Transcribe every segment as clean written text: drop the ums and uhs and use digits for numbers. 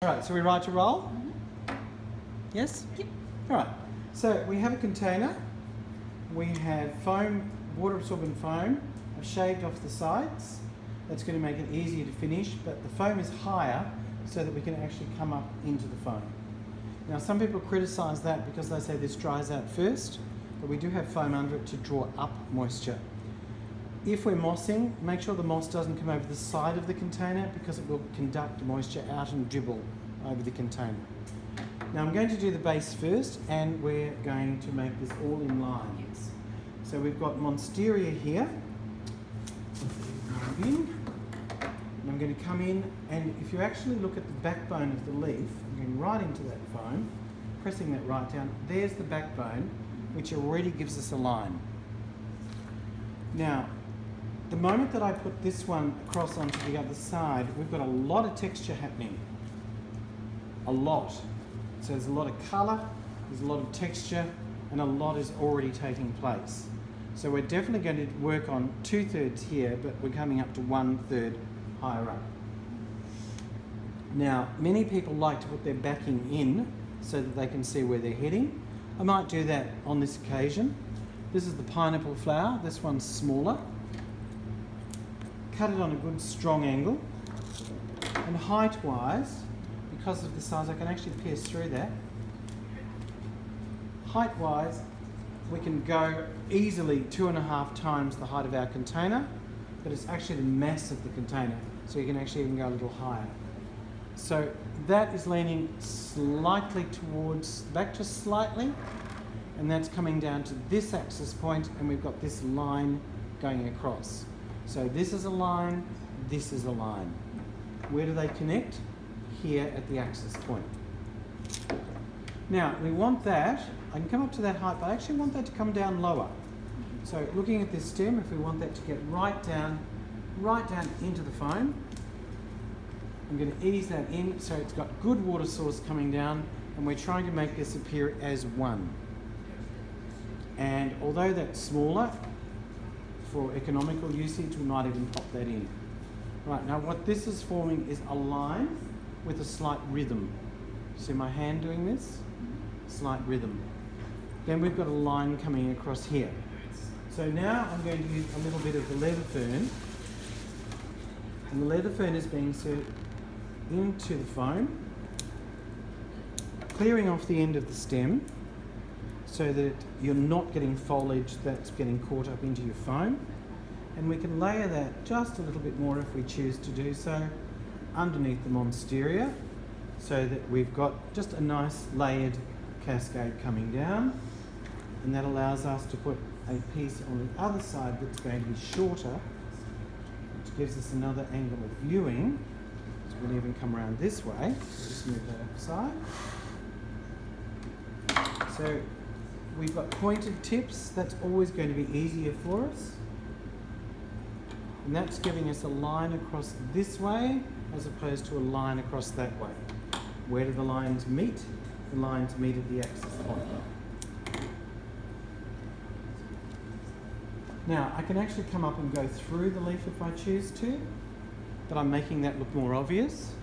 All right, so we're right to roll? Yes? Yep. All right, so we have a container. We have foam, water-absorbent foam. I've shaved off the sides. That's going to make it easier to finish, but the foam is higher so that we can actually come up into the foam. Now, some people criticise that because they say this dries out first, but we do have foam under it to draw up moisture. If we're mossing, make sure the moss doesn't come over the side of the container because it will conduct moisture out and dribble over the container. Now I'm going to do the base first, and we're going to make this all in lines. So we've got Monstera here. And I'm going to come in, and if you actually look at the backbone of the leaf, I'm going right into that foam, pressing that right down. There's the backbone, which already gives us a line. Now, the moment that I put this one across onto the other side, we've got a lot of texture happening. A lot. So there's a lot of colour, there's a lot of texture, and a lot is already taking place. So we're definitely going to work on 2/3 here, but we're coming up to 1/3 higher up. Now, many people like to put their backing in so that they can see where they're heading. I might do that on this occasion. This is the pineapple flower. This one's smaller. Cut it on a good strong angle. And height-wise, because of the size, I can actually pierce through that. Height-wise, we can go easily 2.5 times the height of our container, but it's actually the mass of the container, so you can actually even go a little higher. So that is leaning slightly towards the back, just slightly, and that's coming down to this axis point, and we've got this line going across. So this is a line, this is a line. Where do they connect? Here at the axis point. Now, we want that, I can come up to that height, but I actually want that to come down lower. So looking at this stem, if we want that to get right down into the foam, I'm going to ease that in so it's got good water source coming down, and we're trying to make this appear as one. And although that's smaller, for economical usage, we might even pop that in. Right, now what this is forming is a line with a slight rhythm. See my hand doing this? Slight rhythm. Then we've got a line coming across here. So now I'm going to use a little bit of the leather fern. And the leather fern is being inserted into the foam, clearing off the end of the stem so that you're not getting foliage that's getting caught up into your foam. And we can layer that just a little bit more if we choose to do so underneath the Monstera, so that we've got just a nice layered cascade coming down, and that allows us to put a piece on the other side that's going to be shorter, which gives us another angle of viewing. So we'll even come around this way. Just move that offside. So we've got pointed tips. That's always going to be easier for us. And that's giving us a line across this way as opposed to a line across that way. Where do the lines meet? The lines meet at the axis point. Now, I can actually come up and go through the leaf if I choose to, but I'm making that look more obvious.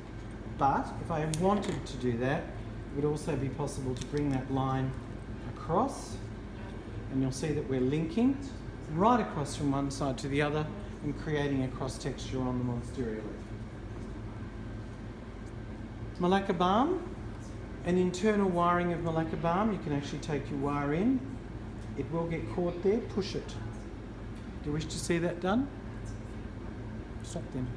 But if I wanted to do that, it would also be possible to bring that line across, and you'll see that we're linking right across from one side to the other and creating a cross texture on the Monstera leaf. Malacca balm, an internal wiring of Malacca balm, you can actually take your wire in. It will get caught there, push it. Do you wish to see that done? Stop then.